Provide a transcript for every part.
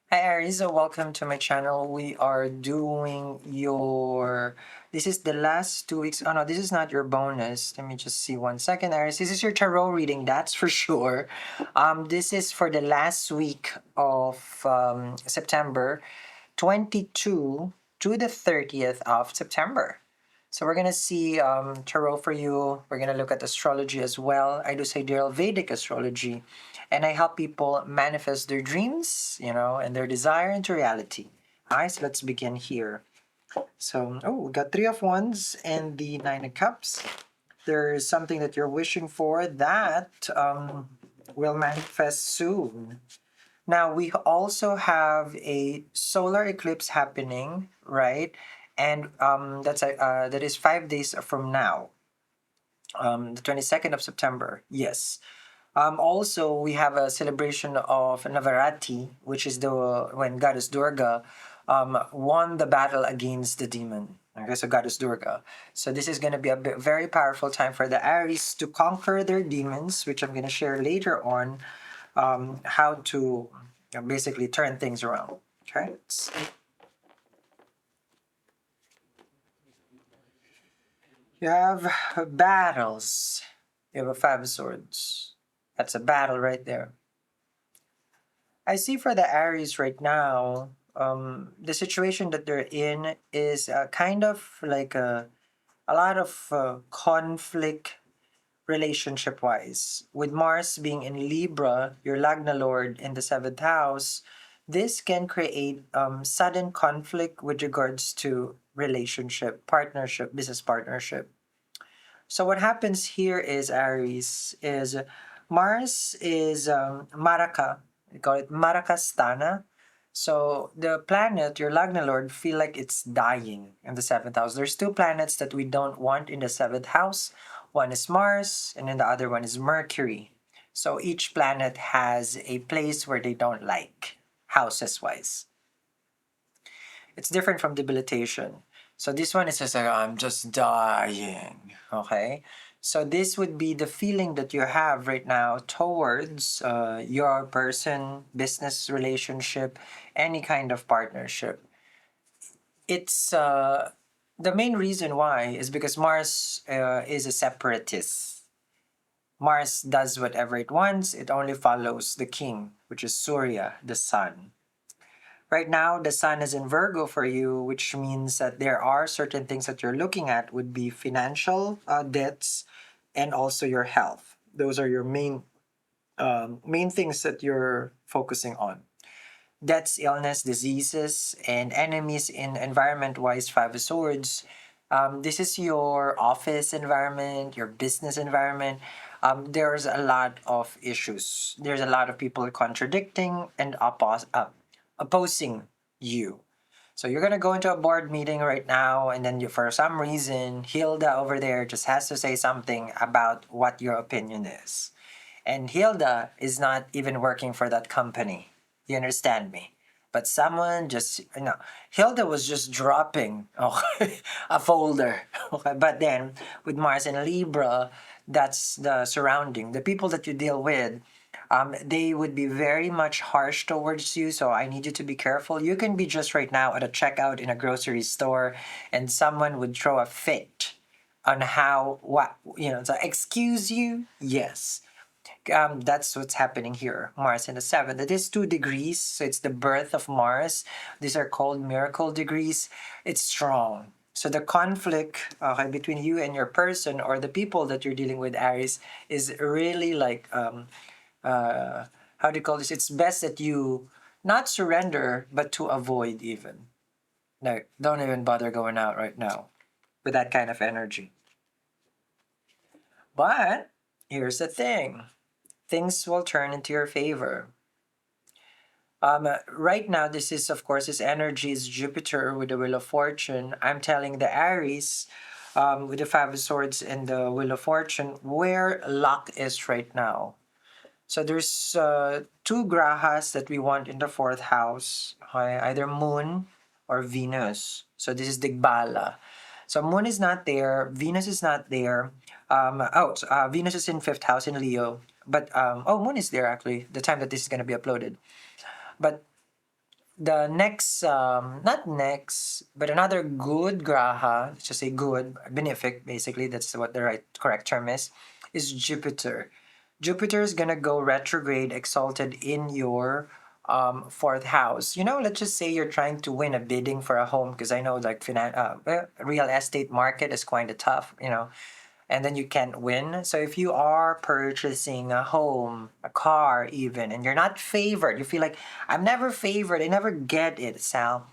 Hi Aries, welcome to my channel. We are doing this is the last 2 weeks. Oh no, this is not your bonus. Let me just see 1 second, Aries. This is your tarot reading, that's for sure. This is for the last week of September 22 to the 30th of September. So we're gonna see tarot for you. We're gonna look at astrology as well. I do sidereal Vedic astrology, and I help people manifest their dreams, and their desire into reality. Alright, so let's begin here. So, we got Three of Wands and the Nine of Cups. There's something that you're wishing for that will manifest soon. Now we also have a solar eclipse happening, right? And that is 5 days from now, the 22nd of September. Yes. Also, we have a celebration of Navaratri, which is the when Goddess Durga won the battle against the demon. Okay, so Goddess Durga. So this is going to be a very powerful time for the Aries to conquer their demons, which I'm going to share later on how to basically turn things around. Okay. You have battles. You have a Five of Swords. That's a battle right there. I see for the Aries right now, the situation that they're in is kind of like a lot of conflict relationship wise. With Mars being in Libra, your Lagna Lord in the seventh house, this can create sudden conflict with regards to relationship, partnership, business partnership. So what happens here is Aries is Mars is Maraka. We call it Marakastana. So the planet, your Lagna Lord, feel like it's dying in the seventh house. There's two planets that we don't want in the seventh house. One is Mars, and then the other one is Mercury. So each planet has a place where they don't like, houses wise. It's different from debilitation. So this one is just like, I'm just dying. Okay. So this would be the feeling that you have right now towards your person, business relationship, any kind of partnership. It's the main reason why is because Mars is a separatist. Mars does whatever it wants. It only follows the king, which is Surya, the sun. Right now, the sun is in Virgo for you, which means that there are certain things that you're looking at would be financial debts and also your health. Those are your main things that you're focusing on. Debts, illness, diseases, and enemies in environment-wise Five of Swords. This is your office environment, your business environment. There's a lot of issues. There's a lot of people contradicting and opposing you. So you're gonna go into a board meeting right now, and then for some reason, Hilda over there just has to say something about what your opinion is. And Hilda is not even working for that company. You understand me? But someone just, Hilda was just dropping a folder. Okay, but then with Mars and Libra, that's the surrounding. The people that you deal with, they would be very much harsh towards you. So I need you to be careful. You can be just right now at a checkout in a grocery store, and someone would throw a fit on so excuse you? Yes. That's what's happening here. Mars in the seventh. It is 2 degrees, so it's the birth of Mars. These are called miracle degrees. It's strong. So the conflict between you and your person or the people that you're dealing with, Aries, is really like how do you call this? It's best that you not surrender, but to avoid even. No, don't even bother going out right now with that kind of energy. But here's the thing, things will turn into your favor. Right now, this is, of course, this energy is Jupiter with the Wheel of Fortune. I'm telling the Aries with the Five of Swords and the Wheel of Fortune where luck is right now. So there's two grahas that we want in the fourth house, okay? Either Moon or Venus. So this is Digbala. So Moon is not there, Venus is not there. Venus is in fifth house in Leo, but Moon is there actually. The time that this is gonna be uploaded, but the next, not next, but another good graha, let's just say good, benefic, basically, that's what the right correct term is Jupiter. Jupiter is gonna go retrograde, exalted in your fourth house. Let's just say you're trying to win a bidding for a home, because I know like real estate market is kind of tough, and then you can't win. So if you are purchasing a home, a car even, and you're not favored, you feel like, I'm never favored, I never get it, Sal.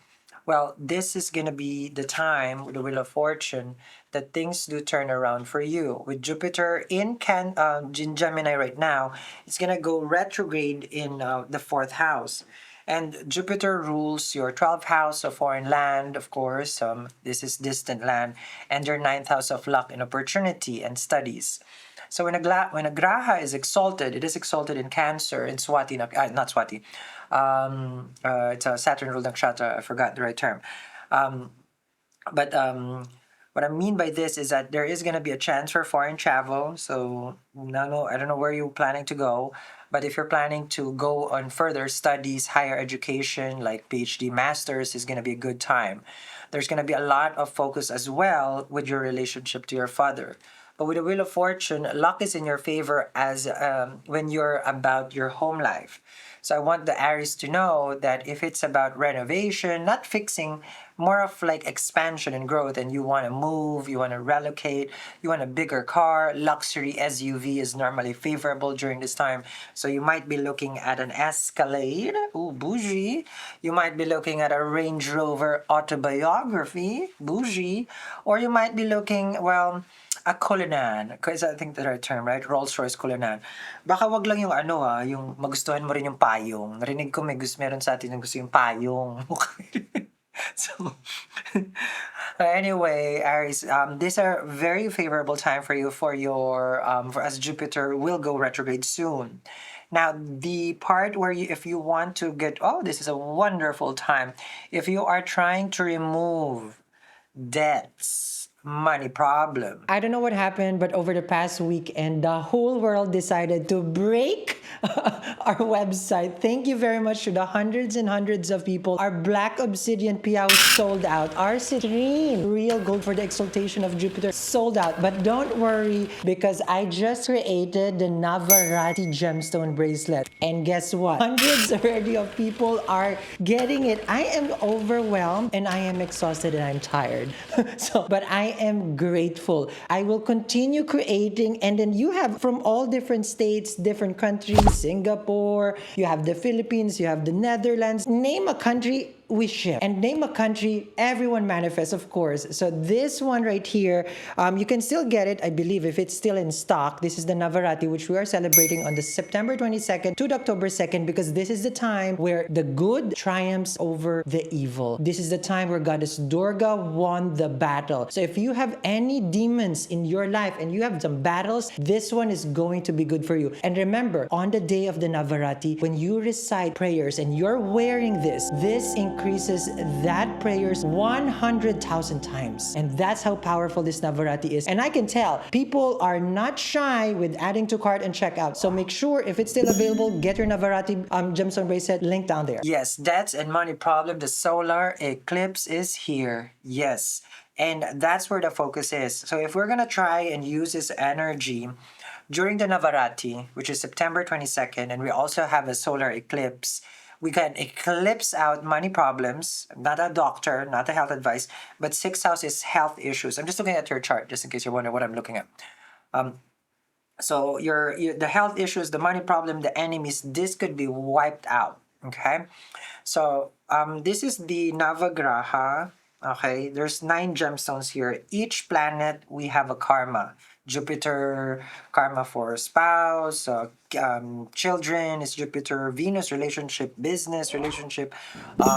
Well, this is going to be the time with the Wheel of Fortune that things do turn around for you. With Jupiter in Gemini right now, it's going to go retrograde in the fourth house. And Jupiter rules your 12th house of foreign land, of course. This is distant land, and your ninth house of luck and opportunity and studies. So when a graha is exalted, it is exalted in Cancer, in Swati, not Swati. It's a Saturn ruled nakshatra. I forgot the right term. Um, but what I mean by this is that there is going to be a chance for foreign travel. So no, I don't know where you're planning to go, but if you're planning to go on further studies, higher education, like PhD, masters, is going to be a good time. There's going to be a lot of focus as well with your relationship to your father. But with the Wheel of Fortune, luck is in your favor as when you're about your home life. So I want the Aries to know that if it's about renovation, not fixing, more of like expansion and growth, and you want to move, you want to relocate, you want a bigger car, luxury SUV is normally favorable during this time. So you might be looking at an Escalade, ooh, bougie. You might be looking at a Range Rover Autobiography, bougie. Or you might be looking, well, a Cullinan, because I think the right term, right? Rolls-Royce Cullinan. Baka wag lang yung yung magustuhan mo rin yung payong. Narinig ko meron sa atin yung gusto yung payong. So, anyway, Aries, these are very favorable time for you for as Jupiter will go retrograde soon. Now, the part where if you want to this is a wonderful time. If you are trying to remove debts, money problem. I don't know what happened, but over the past weekend, the whole world decided to break our website. Thank you very much to the hundreds and hundreds of people. Our Black Obsidian Piao sold out. Our Citrine, real gold for the exaltation of Jupiter, sold out. But don't worry, because I just created the Navarati gemstone bracelet. And guess what? Hundreds already of people are getting it. I am overwhelmed and I am exhausted and I'm tired. But I am grateful. I will continue creating, and then you have from all different states, different countries, Singapore, you have the Philippines, you have the Netherlands. Name a country, we ship. And name a country, everyone manifests, of course. So this one right here, you can still get it, I believe, if it's still in stock. This is the Navarati, which we are celebrating on the September 22nd to the October 2nd, because this is the time where the good triumphs over the evil. This is the time where Goddess Durga won the battle. So if you have any demons in your life and you have some battles, this one is going to be good for you. And remember, on the day of the Navarati, when you recite prayers and you're wearing this increases that prayers 100,000 times. And that's how powerful this Navarati is. And I can tell people are not shy with adding to cart and checkout. So make sure if it's still available, get your Navarati gemstone bracelet, link down there. Yes, debts and money problem. The solar eclipse is here. Yes. And that's where the focus is. So if we're going to try and use this energy during the Navarati, which is September 22nd, and we also have a solar eclipse, we can eclipse out money problems. Not a doctor, not a health advice, but sixth house is health issues. I'm just looking at your chart, just in case you're wondering what I'm looking at. So the health issues, the money problem, the enemies, this could be wiped out. Okay, so this is the Navagraha. Okay, there's 9 gemstones here. Each planet we have a karma. Jupiter, karma for spouse, children is Jupiter, Venus, relationship, business, relationship,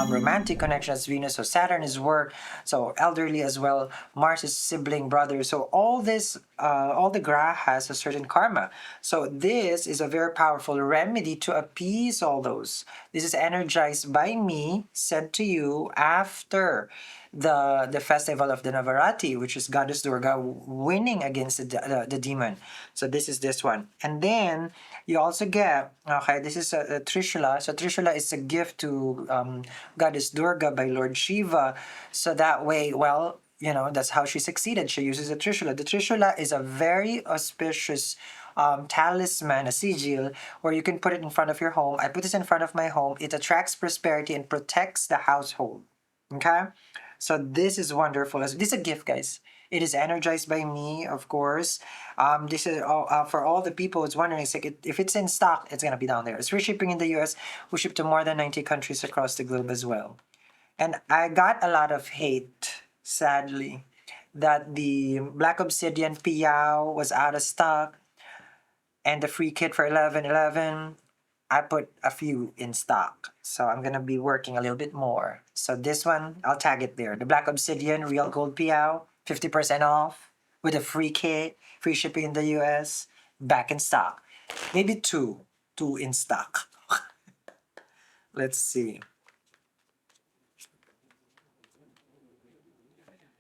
romantic connections, Venus, so Saturn is work, so elderly as well, Mars is sibling, brother, so all the graha has a certain karma. So this is a very powerful remedy to appease all those. This is energized by me, sent to you after the festival of the Navarati, which is Goddess Durga winning against the demon. So this is this one. And then You also get, okay, this is a Trishula. So Trishula is a gift to Goddess Durga by Lord Shiva. So that way, well, you know, that's how she succeeded. She uses a Trishula. The Trishula is a very auspicious talisman, a sigil, where you can put it in front of your home. I put this in front of my home. It attracts prosperity and protects the household. Okay? So this is wonderful. This is a gift, guys. It is energized by me, of course. This is for all the people who's wondering. It's like if it's in stock, it's gonna be down there. It's free shipping in the U.S. We ship to more than 90 countries across the globe as well. And I got a lot of hate, sadly, that the Black Obsidian Piao was out of stock and the free kit for 1111. I put a few in stock. So I'm gonna be working a little bit more. So this one, I'll tag it there. The Black Obsidian Real Gold Piao, 50% off with a free kit, free shipping in the US, back in stock. Maybe two in stock. Let's see.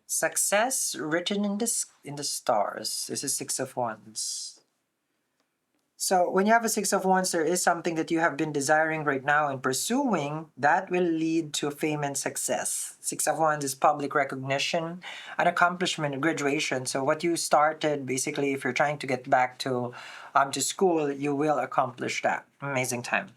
Success written in the stars. This is Six of Wands. So when you have a Six of Wands, there is something that you have been desiring right now and pursuing that will lead to fame and success. Six of Wands is public recognition, an accomplishment, graduation. So what you started, basically, if you're trying to get back to school, you will accomplish that. Amazing time.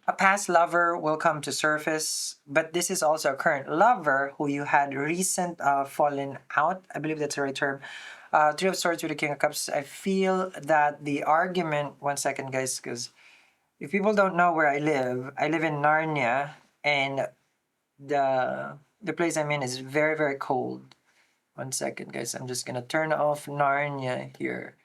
A past lover will come to surface, but this is also a current lover who you had recent fallen out. I believe that's the right term. Three of Swords with the King of Cups. I feel that the argument. One second, guys, because if people don't know where I live in Narnia, and the place I'm in is very very cold. One second, guys. I'm just gonna turn off Narnia here.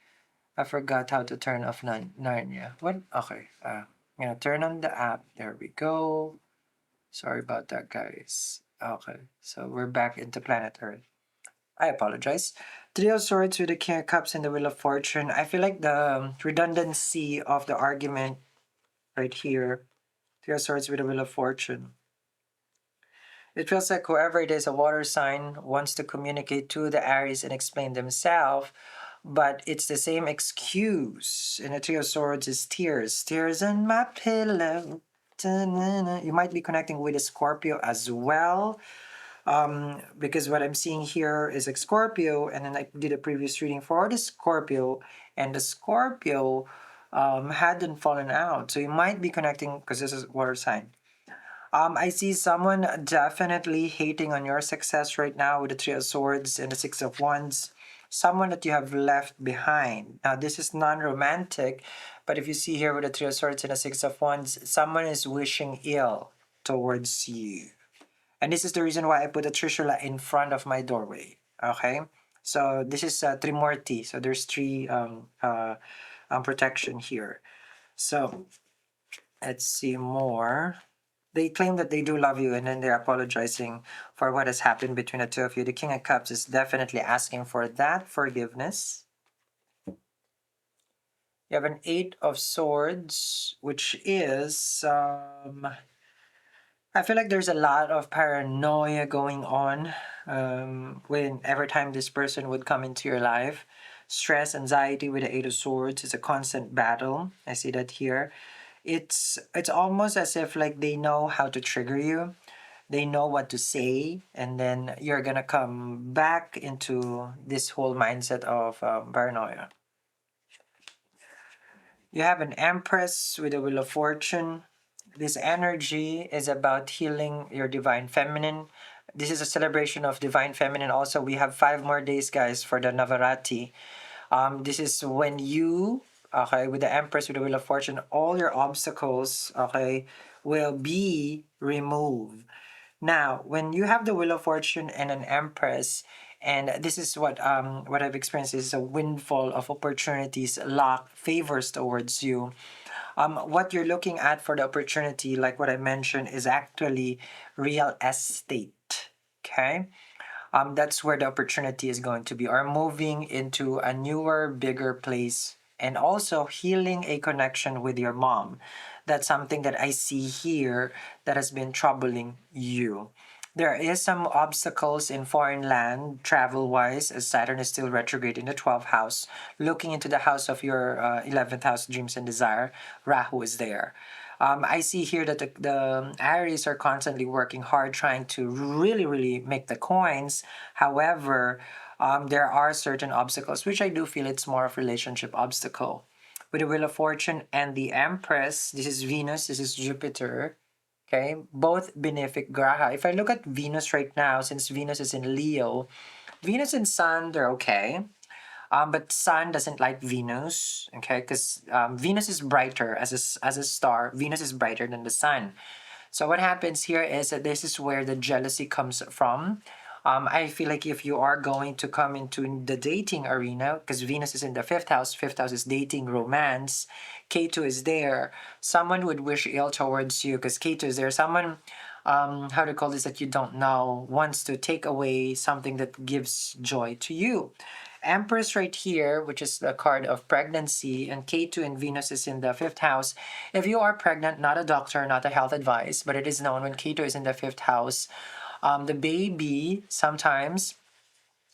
I forgot how to turn off Narnia. What? Okay. I'm gonna turn on the app. There we go. Sorry about that, guys. Okay, so we're back into planet Earth. I apologize. Three of Swords with the King of Cups and the Wheel of Fortune. I feel like the redundancy of the argument right here. Three of Swords with the Wheel of Fortune. It feels like whoever it is, a water sign, wants to communicate to the Aries and explain themselves, but it's the same excuse. And the Three of Swords is tears. Tears on my pillow. Ta-na-na. You might be connecting with a Scorpio as well. Because what I'm seeing here is like Scorpio, and then I did a previous reading for the Scorpio, and the Scorpio hadn't fallen out. So you might be connecting because this is water sign. I see someone definitely hating on your success right now with the Three of Swords and the Six of Wands. Someone that you have left behind. Now, this is non romantic, but if you see here with the Three of Swords and the Six of Wands, someone is wishing ill towards you. And this is the reason why I put a Trishula in front of my doorway. Okay? So this is Trimurti. So there's three protection here. So let's see more. They claim that they do love you and then they're apologizing for what has happened between the two of you. The King of Cups is definitely asking for that forgiveness. You have an Eight of Swords, which is I feel like there's a lot of paranoia going on when every time this person would come into your life. Stress, anxiety with the Eight of Swords is a constant battle. I see that here. It's almost as if like they know how to trigger you. They know what to say, and then you're gonna come back into this whole mindset of paranoia. You have an Empress with the Wheel of Fortune. This energy is about healing your divine feminine. This is a celebration of divine feminine. Also, we have 5 more days, guys, for the Navarati. This is when you, okay, with the Empress, with the Wheel of Fortune, all your obstacles, okay, will be removed. Now, when you have the Wheel of Fortune and an Empress, and this is what I've experienced is a windfall of opportunities, luck, favors towards you. What you're looking at for the opportunity, like what I mentioned, is actually real estate. Okay, that's where the opportunity is going to be, or moving into a newer, bigger place, and also healing a connection with your mom. That's something that I see here that has been troubling you. There is some obstacles in foreign land travel wise, as Saturn is still retrograde in the 12th house. Looking into the house of your 11th house, dreams and desire, Rahu is there. I see here that the Aries are constantly working hard trying to really, really make the coins. However, there are certain obstacles, which I do feel it's more of relationship obstacle. With the Wheel of Fortune and the Empress, this is Venus, this is Jupiter. Okay, both benefic graha. If I look at Venus right now, since Venus is in Leo, Venus and Sun, they're okay. But Sun doesn't like Venus, okay, because Venus is brighter as a star. Venus is brighter than the Sun. So what happens here is that this is where the jealousy comes from. I feel like if you are going to come into the dating arena, because Venus is in the fifth house is dating, romance, Ketu is there, someone would wish ill towards you because Ketu is there. Someone, how to call this, that you don't know, wants to take away something that gives joy to you. Empress right here, which is the card of pregnancy, and K2 and Venus is in the fifth house. If you are pregnant, not a doctor, not a health advice, but it is known when K2 is in the fifth house, the baby sometimes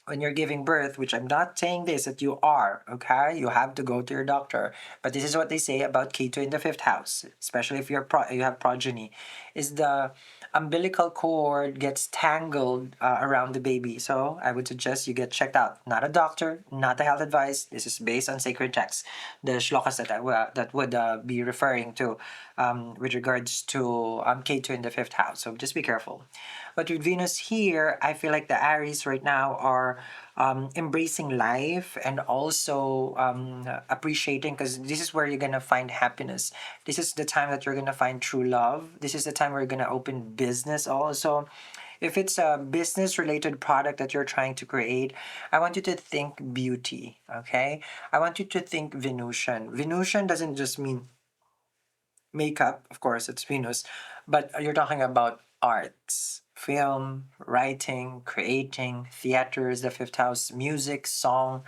when you're giving birth, which I'm not saying this that you are, okay? You have to go to your doctor. But this is what they say about Ketu in the fifth house, especially if you have progeny, is the umbilical cord gets tangled around the baby. So I would suggest you get checked out. Not a doctor, not a health advice. This is based on sacred texts, the shlokas that would be referring to with regards to Ketu in the fifth house. So just be careful. But with Venus here, I feel like the Aries right now are embracing life and also appreciating, because this is where you're gonna find happiness. This is the time that you're gonna find true love. This is the time where you're gonna open business also. If it's a business related product that you're trying to create, I want you to think beauty, okay? I want you to think Venusian. Venusian doesn't just mean makeup, of course, it's Venus, but you're talking about arts, film, writing, creating, theaters, the fifth house, music, song.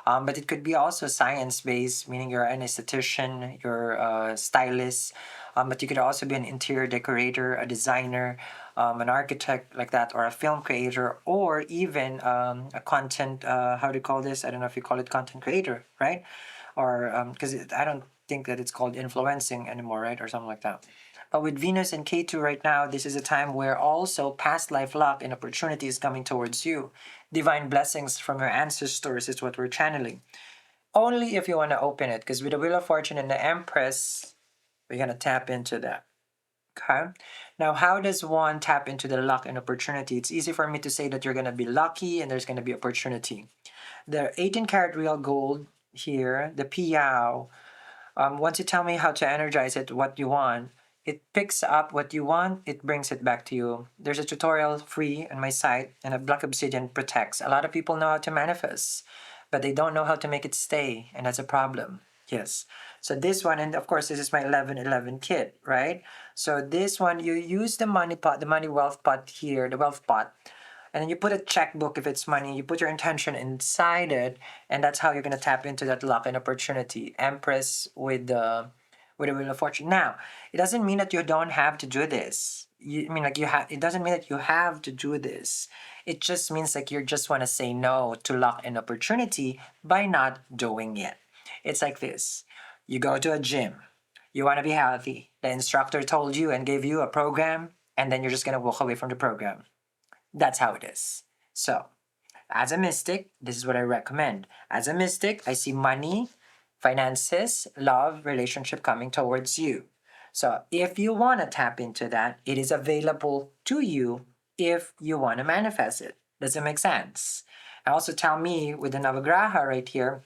But it could be also science based, meaning you're an esthetician, you're a stylist, but you could also be an interior decorator, a designer, an architect like that, or a film creator, or even a content, how do you call this? I don't know if you call it content creator, right? Or because I don't think that it's called influencing anymore, right? Or something like that. But with Venus and K2 right now, this is a time where also past life luck and opportunity is coming towards you. Divine blessings from your ancestors is what we're channeling. Only if you want to open it, because with the Wheel of Fortune and the Empress, we're going to tap into that. Okay. Now, how does one tap into the luck and opportunity? It's easy for me to say that you're going to be lucky and there's going to be opportunity. The 18 karat real gold here, the Piao, once you tell me how to energize it, what you want, it picks up what you want, it brings it back to you. There's a tutorial free on my site, and a black obsidian protects. A lot of people know how to manifest, but they don't know how to make it stay, and that's a problem. Yes. So this one, and of course, this is my 1111 kit, right? So this one, you use the money pot, the money wealth pot here, the wealth pot, and then you put a checkbook if it's money, you put your intention inside it, and that's how you're going to tap into that luck and opportunity. Empress with the Wheel of Fortune. Now, it doesn't mean that you don't have to do this. I mean, like you have. It doesn't mean that you have to do this. It just means like you just want to say no to luck and opportunity by not doing it. It's like this: you go to a gym, you want to be healthy. The instructor told you and gave you a program, and then you're just gonna walk away from the program. That's how it is. So, as a mystic, this is what I recommend. As a mystic, I see money, finances, love, relationship coming towards you. So, if you want to tap into that, it is available to you if you want to manifest it. Does it make sense? And also tell me with the Navagraha right here,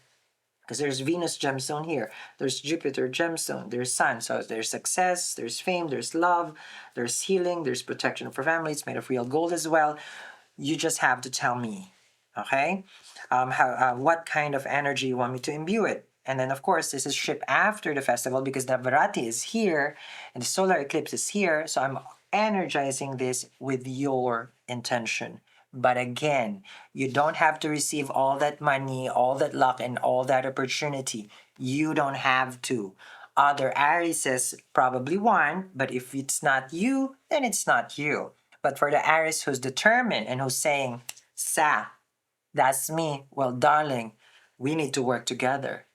because there's Venus gemstone here, there's Jupiter gemstone, there's Sun, so there's success, there's fame, there's love, there's healing, there's protection for family. It's made of real gold as well. You just have to tell me, okay, what kind of energy you want me to imbue it. And then, of course, this is shipped after the festival because the Navaratri is here and the solar eclipse is here. So I'm energizing this with your intention. But again, you don't have to receive all that money, all that luck, and all that opportunity. You don't have to. Other Arieses probably want, but if it's not you, then it's not you. But for the Aries who's determined and who's saying, Sa, that's me. Well, darling, we need to work together.